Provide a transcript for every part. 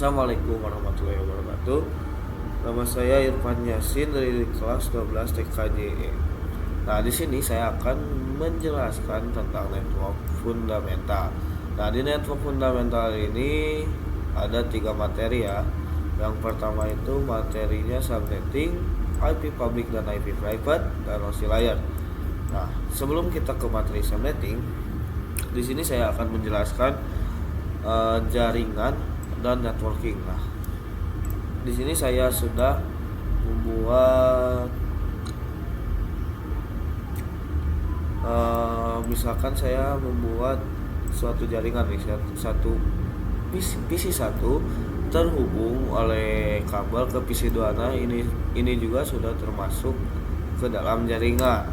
Assalamualaikum warahmatullahi wabarakatuh. Nama saya Irfan Yasin dari kelas 12 TKJE. Nah, di sini saya akan menjelaskan tentang network fundamental. Nah, di network fundamental ini ada 3 materi ya. Yang pertama itu materinya subnetting, IP public dan IP private, dan lossy layer. Nah, sebelum kita ke materi subnetting, di sini saya akan menjelaskan jaringan dan networking. Nah, di sini saya sudah membuat misalkan saya membuat suatu jaringan nih, satu PC 1 terhubung oleh kabel ke PC 2. Nah, ini juga sudah termasuk ke dalam jaringan.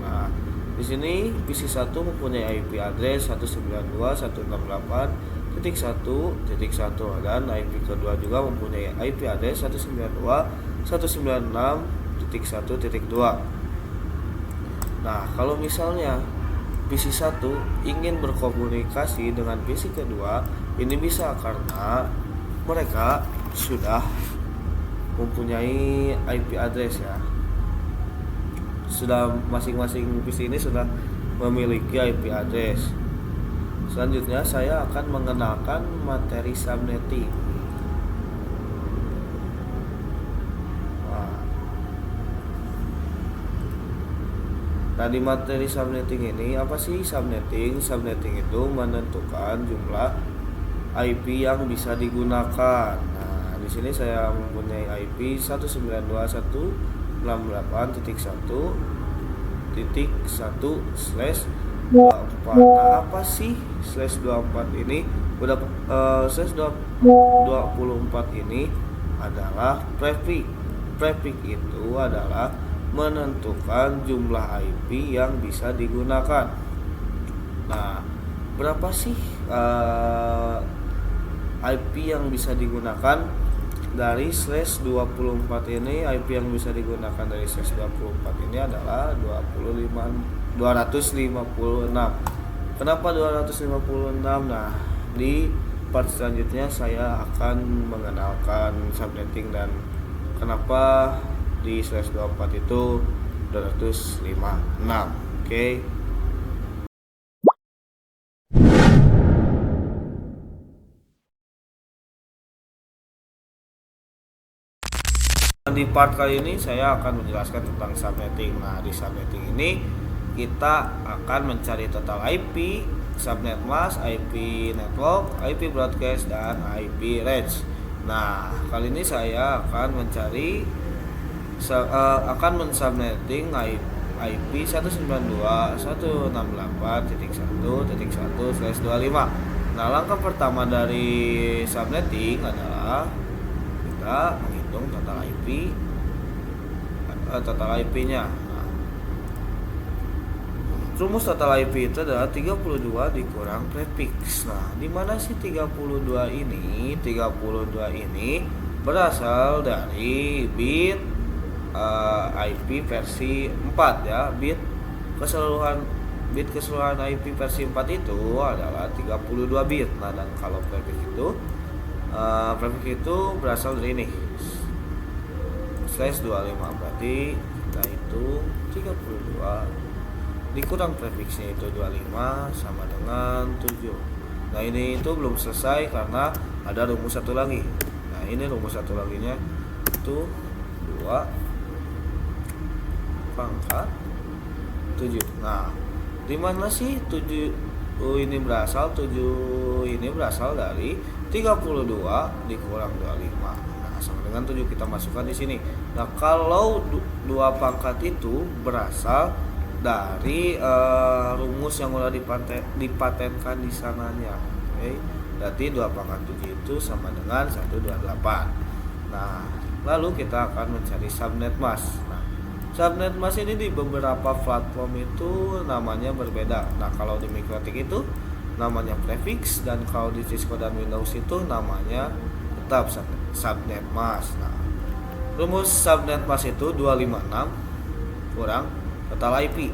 Nah, di sini PC 1 mempunyai IP address 192.168.1.1 dan IP kedua juga mempunyai IP address 192.196.1.2. Nah, kalau misalnya PC 1 ingin berkomunikasi dengan PC kedua, ini bisa karena mereka sudah mempunyai IP address ya. Sudah masing-masing PC ini sudah memiliki IP address. Selanjutnya saya akan mengenalkan materi subnetting. Nah, di materi subnetting ini apa sih subnetting? Subnetting itu menentukan jumlah IP yang bisa digunakan. Nah, di sini saya mempunyai IP 192.168.1/24. Nah, apa sih /24 ini? Udah /24 ini adalah prefix. Prefix itu adalah menentukan jumlah IP yang bisa digunakan. Nah, berapa sih IP yang bisa digunakan dari /24 ini? IP yang bisa digunakan dari /24 ini adalah 256. Kenapa 256? Nah, di part selanjutnya saya akan mengenalkan subnetting dan kenapa di /24 itu 256. Oke. Di part kali ini saya akan menjelaskan tentang subnetting. Nah, di subnetting ini kita akan mencari total IP, subnet mask, IP network, IP broadcast, dan IP range. Nah, kali ini saya akan mencari mensubnetting IP 192.168.1.1/25. Nah, langkah pertama dari subnetting adalah kita menghitung total IP-nya. Nah, rumus total IP itu adalah 32 dikurang prefix. Nah, di mana sih 32 ini? 32 ini berasal dari bit IP versi 4 ya. Bit keseluruhan IP versi 4 itu adalah 32 bit. Nah, dan kalau prefix itu berasal dari ini /25, berarti kita hitung 32 dikurang prefixnya itu 25 sama dengan 7. Nah, ini itu belum selesai karena ada rumus satu lagi. Nah, ini rumus satu laginya itu 2 pangkat 7. Nah, di mana sih 7 ini berasal? 7 ini berasal dari 32 dikurang 25. Nah, sama dengan 7 kita masukkan di sini. Nah, kalau 2 pangkat itu berasal dari rumus yang udah dipatenkan di sananya. Oke. Berarti 2 pangkat 7 itu sama dengan 128. Nah, lalu kita akan mencari subnet mask. Nah, subnet mask ini di beberapa platform itu namanya berbeda. Nah, kalau di MikroTik itu namanya prefix, dan kalau di Cisco dan Windows itu namanya tetap subnet mask. Nah, rumus subnet mask itu 256 kurang total IP.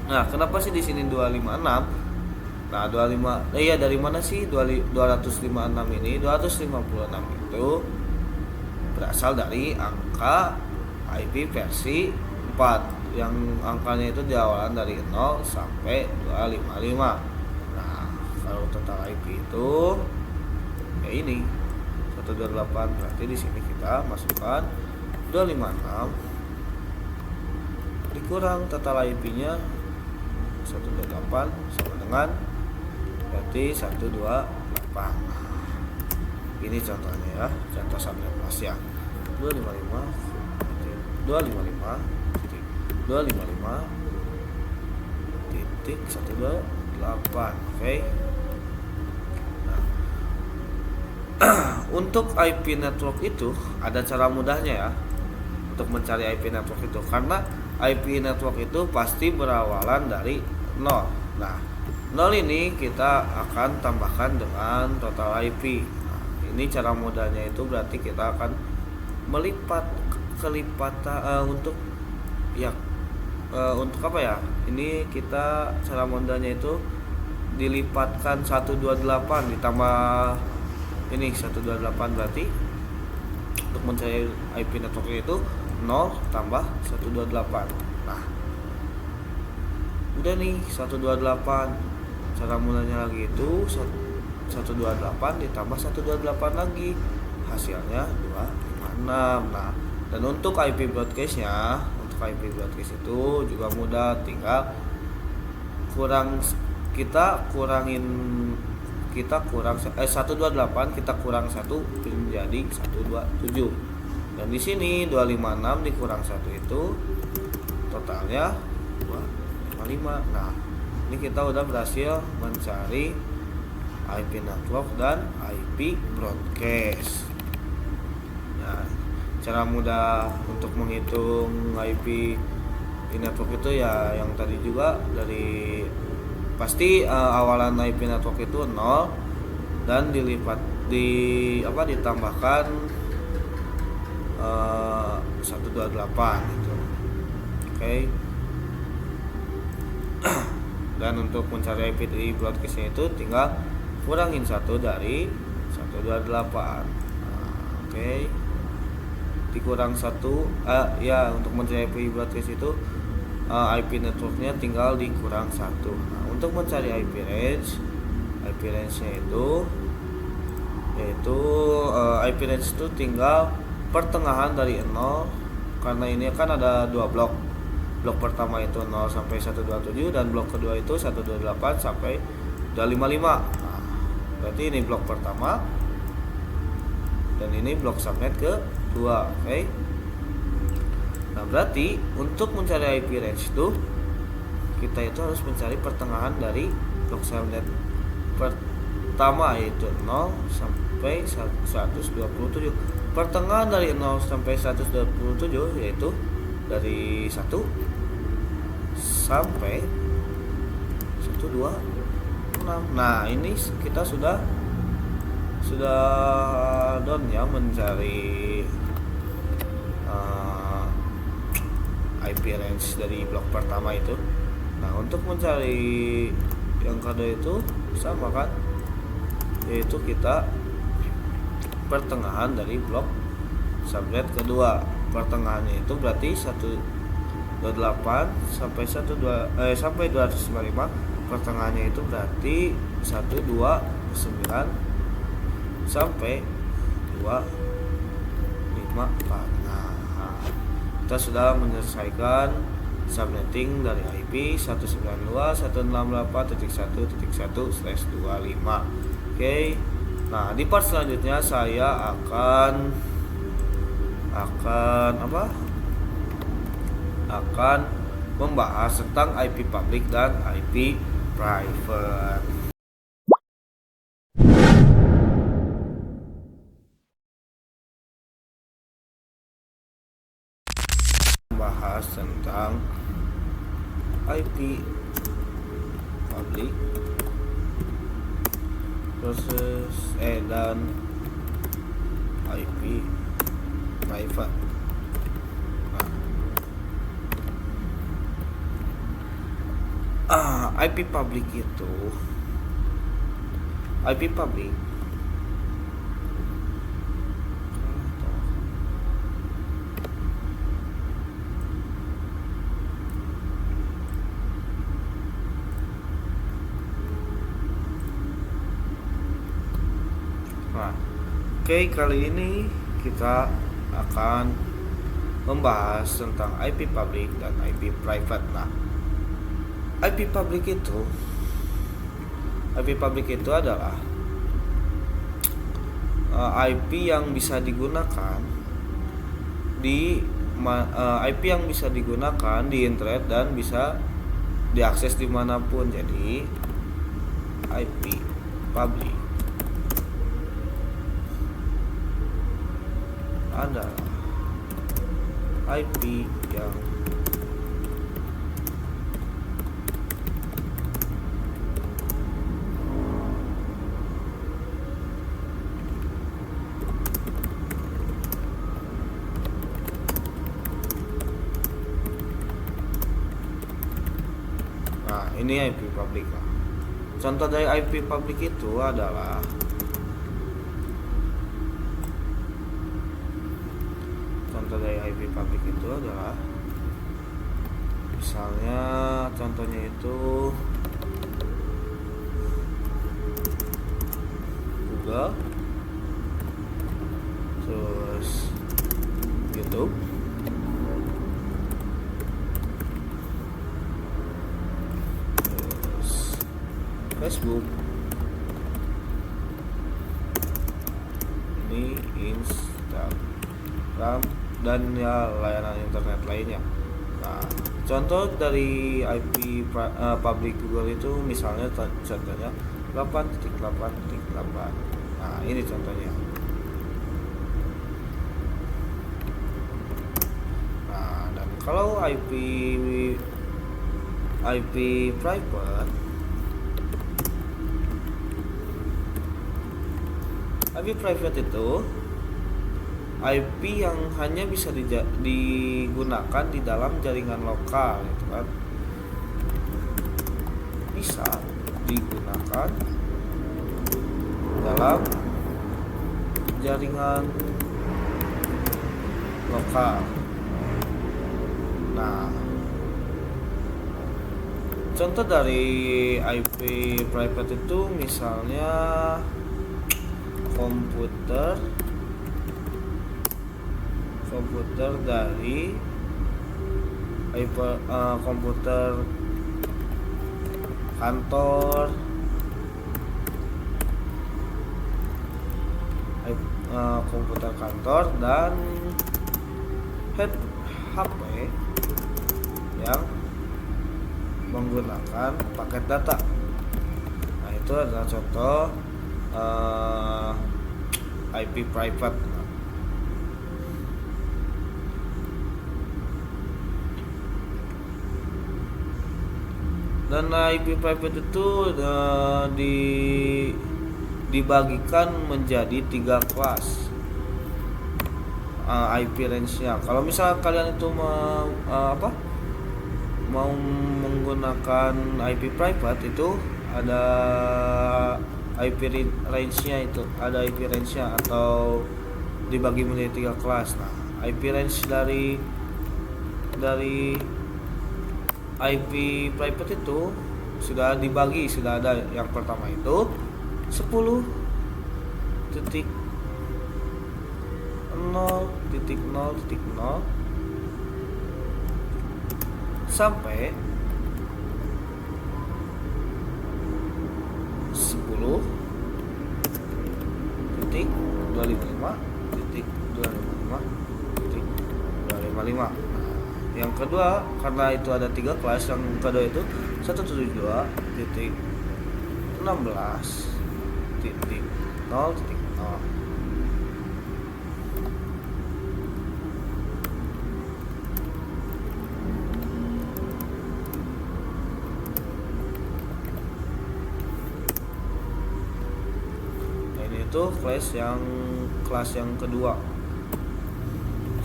Nah, kenapa sih di sini 256? Nah, 25 iya dari mana sih 256 ini? 256 itu berasal dari angka IP versi 4 yang angkanya itu diawalan dari 0 sampai 255. Nah, kalau total IP itu ya ini 128, berarti di sini kita masukkan 256 dikurang total IP-nya 128 sama dengan berarti 128. Ini contohnya ya, contoh subnet plus ya. 255 255 titik 255 titik 128. Oke. Nah, untuk IP network itu ada cara mudahnya ya untuk mencari IP network itu, karena IP network itu pasti berawalan dari 0. Nah, 0 ini kita akan tambahkan dengan total IP. Nah, ini cara mudahnya itu berarti kita akan melipat kelipatan untuk ya untuk apa ya? Ini kita cara mudahnya itu dilipatkan 128 ditambah ini 128, berarti untuk mencari IP network itu 0 tambah 128. Nah, udah nih 128. Cara mulanya lagi itu 128 ditambah 128 lagi, hasilnya 256. Nah, dan untuk IP broadcastnya, untuk IP broadcast itu juga mudah, tinggal kita kurang 128 kita kurang 1 menjadi 127. Dan di sini 256 dikurang 1 itu totalnya 255. Nah, ini kita udah berhasil mencari IP network dan IP broadcast. Nah, cara mudah untuk menghitung IP network itu ya yang tadi juga, dari pasti awalan IP network itu 0 dan ditambahkan 128 gitu. Oke. Dan untuk mencari IP broadcastnya itu tinggal kurangin 1 dari 128. Oke. Dikurang 1 ya, untuk mencari IP broadcast itu IP networknya tinggal dikurang 1. Nah, untuk mencari IP range-nya itu yaitu IP range itu tinggal pertengahan dari 0, karena ini kan ada 2 blok. Blok pertama itu 0 sampai 127 dan blok kedua itu 128 sampai 255. Nah, berarti ini blok pertama dan ini blok subnet kedua. Oke. Nah, berarti untuk mencari IP range itu kita itu harus mencari pertengahan dari blok subnet pertama, yaitu 0 sampai 127. Pertengahan dari 0 sampai 127 yaitu dari 1 sampai 126. Nah, ini kita sudah done ya mencari IP range dari blok pertama itu. Nah, untuk mencari yang kedua itu sama kan, yaitu kita pertengahan dari blok subnet kedua. Pertengahannya itu berarti 128 sampai 255. Pertengahannya itu berarti 129 sampai 254. Nah, kita sudah menyelesaikan subnetting dari IP 192.168.1.1/25. Oke. Nah, di part selanjutnya saya akan membahas tentang IP public dan IP private. Membahas tentang IP public dan IP private. IP public itu IP public. Nah, oke, kali ini kita akan membahas tentang IP public dan IP private. Nah, IP public itu adalah IP yang bisa digunakan IP yang bisa digunakan di internet dan bisa diakses dimanapun. Jadi IP public adalah IP yang ini IP public. Contoh dari IP public itu adalah misalnya contohnya itu Google, terus YouTube, terus Facebook, ini Instagram, dan ya layanan internet lainnya. Nah, contoh dari IP public Google itu misalnya contohnya 8.8.8. Nah, ini contohnya. Nah, dan kalau IP private, itu IP yang hanya bisa digunakan di dalam jaringan lokal, gitu kan. Bisa digunakan dalam jaringan lokal. Nah, contoh dari IP private itu misalnya komputer dari komputer kantor, dan HP yang menggunakan paket data. Nah, itu adalah contoh IP private. Dan IP private itu dibagikan menjadi 3 kelas IP range-nya. Kalau misalnya kalian itu mau menggunakan IP private, itu ada IP range-nya, atau dibagi menjadi 3 kelas. Nah, IP range dari IP private itu sudah ada. Yang pertama itu 10.0.0.0 sampai 10.255.255.255. Yang kedua, karena itu ada 3 kelas, yang kedua itu 172.16.0.0. Nah, ini itu kelas yang kedua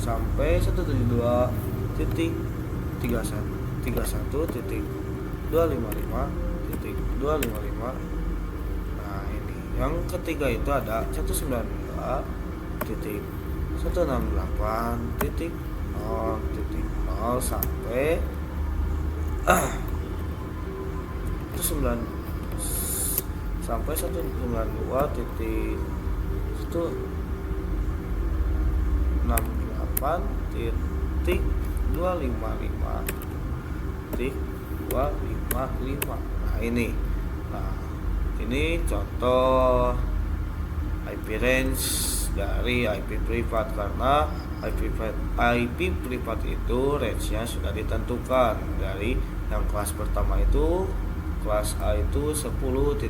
sampai 172.31.255.255. Nah, ini Yang ketiga itu ada 192.168.0.0 sampai 9 sampai 192 titik itu 68 titik 255 titik 255. Nah ini contoh IP range dari IP privat, karena IP privat itu range-nya sudah ditentukan. Dari yang kelas pertama itu kelas A itu 10.0.0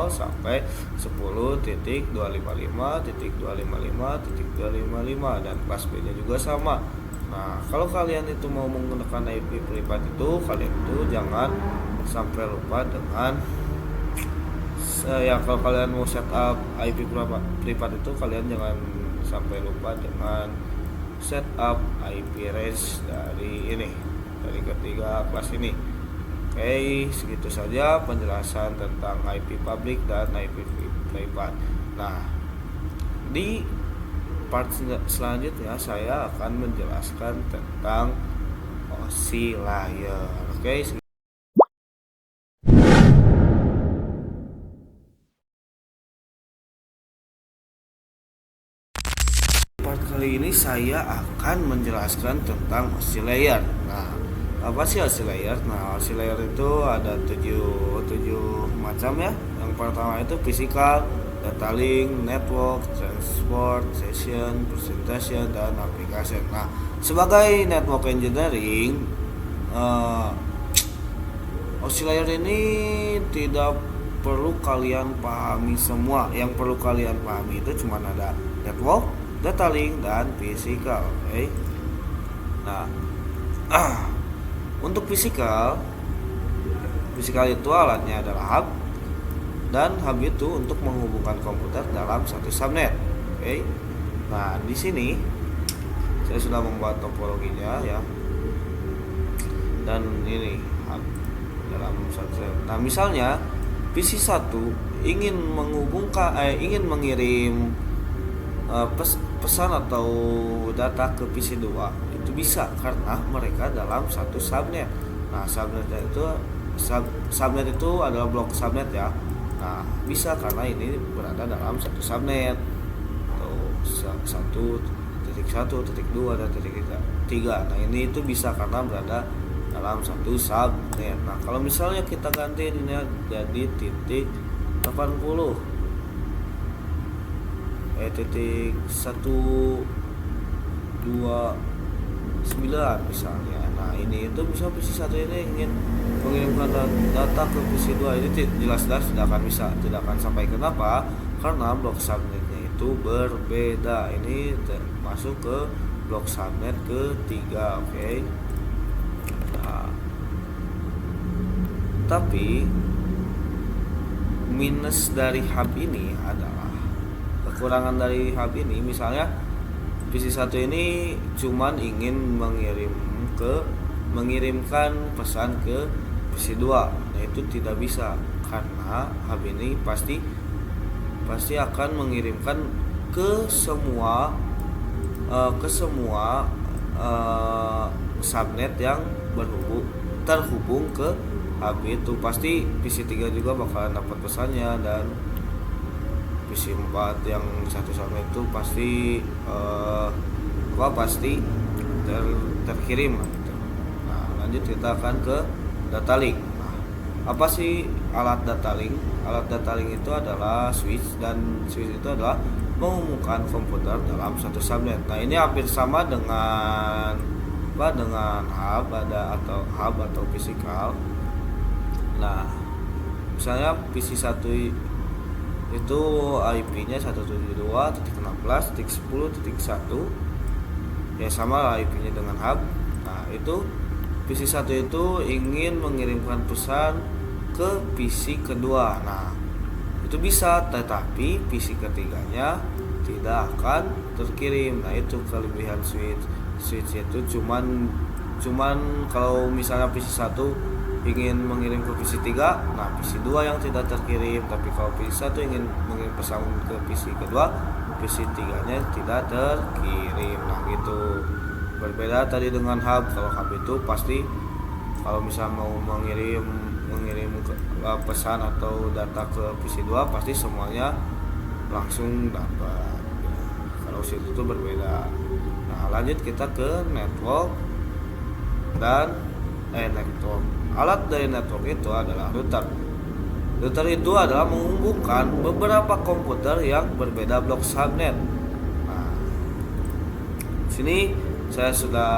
sampai 10.255.255.255 dan kelas B-nya juga sama. Nah, kalau kalian itu mau menggunakan IP privat itu, kalian itu jangan sampai lupa dengan ya, kalau kalian mau setup IP privat itu, kalian jangan sampai lupa dengan setup IP range dari ketiga kelas ini. Oke, segitu saja penjelasan tentang IP public dan IP privat. Nah, di part selanjutnya saya akan menjelaskan tentang oscillator. Oke, part kali ini saya akan menjelaskan tentang oscillator. Nah, apa sih oscillator? Nah, oscillator itu ada 7 macam ya. Yang pertama itu physical, data link, network, transport, session, presentation, dan application. Nah, sebagai network engineering, oscillator ini tidak perlu kalian pahami semua. Yang perlu kalian pahami itu cuma ada network, data link, dan physical. Oke. Nah, untuk physical itu alatnya adalah hub, dan hub itu untuk menghubungkan komputer dalam satu subnet. Oke. Nah, di sini saya sudah membuat topologinya ya. Dan ini hub dalam satu subnet. Nah, misalnya PC1 ingin mengirim pesan atau data ke PC2, itu bisa karena mereka dalam satu subnet. Nah, subnet itu adalah blok subnet ya. Nah, bisa karena ini berada dalam satu subnet atau 1.1.2 dan 3. Nah, ini itu bisa karena berada dalam satu subnet. Nah, kalau misalnya kita ganti ini jadi titik 80 titik 129 misalnya. Nah, ini itu bisa PC1 ini ingin mengirimkan data ke PC2, ini jelas-jelas tidak akan sampai. Kenapa? Karena blok subnetnya itu berbeda. Ini masuk ke blok subnet ketiga. Oke. Nah, tapi minus dari hub ini adalah, kekurangan dari hub ini, misalnya PC1 ini cuman ingin mengirimkan pesan ke PC2. Nah, itu tidak bisa karena hub ini pasti akan mengirimkan ke semua subnet yang terhubung ke hub itu. Pasti PC3 juga bakalan dapat pesannya, dan PC4 yang satu subnet itu pasti terkirim gitu. Nah, lanjut kita akan ke data link. Nah, apa sih alat data link? Alat data link itu adalah switch, dan switch itu adalah menghubungkan komputer dalam satu subnet. Nah, ini hampir sama dengan hub atau physical. Nah, misalnya PC1 itu IP-nya 172.16.10.1 ya, sama IP-nya dengan hub. Nah, itu PC1 itu ingin mengirimkan pesan ke PC kedua. Nah, itu bisa, tetapi PC ketiganya tidak akan terkirim. Nah, itu kelebihan switch itu cuman Cuman kalau misalnya PC1 ingin mengirim ke PC3, nah PC2 yang tidak terkirim. Tapi kalau PC1 ingin mengirim pesan ke PC kedua, PC3-nya tidak terkirim. Nah gitu. Berbeda tadi dengan hub. Kalau hub itu pasti kalau misalnya mau mengirim pesan atau data ke PC2 pasti semuanya langsung dapat. Kalau switch itu berbeda. Nah lanjut kita ke network dan network. Alat dari network itu adalah router. Router itu adalah menghubungkan beberapa komputer yang berbeda blok subnet. Nah, sini saya sudah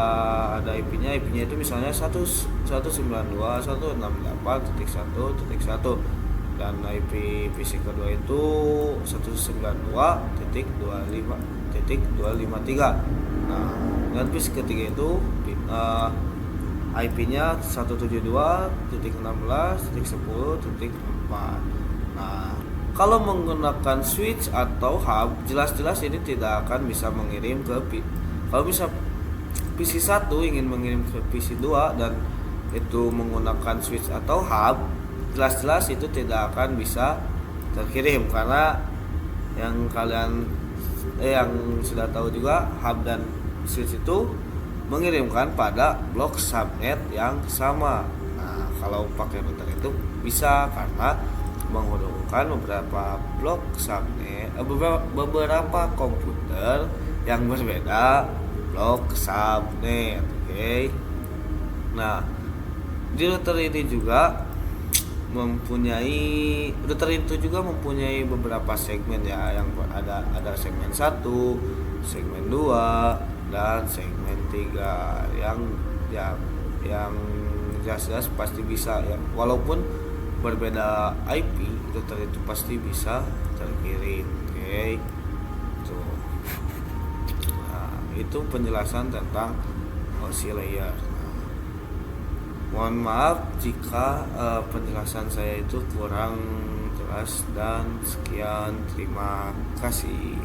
ada IP-nya. IP-nya itu misalnya 192.168.1.1 dan IP PC kedua itu 192.25.253. Nah, dan PC ketiga itu IP-nya 172.16.10.4. Nah, kalau menggunakan switch atau hub, jelas-jelas ini tidak akan bisa mengirim ke kalau bisa PC1 ingin mengirim ke PC2 dan itu menggunakan switch atau hub, jelas-jelas itu tidak akan bisa terkirim karena yang yang sudah tahu juga hub dan switch itu mengirimkan pada blok subnet yang sama. Nah, kalau pakai router itu bisa karena menghubungkan beberapa blok subnet, beberapa komputer yang berbeda blok subnet. Oke. Nah, di router itu juga mempunyai beberapa segmen ya, yang ada segmen 1, segmen 2 dan segmen 3 yang jelas-jelas pasti bisa ya, walaupun berbeda IP router itu pasti bisa terkirim. Oke. Tuh. Nah, itu penjelasan tentang OSI layer. Mohon maaf jika penjelasan saya itu kurang jelas dan sekian, terima kasih.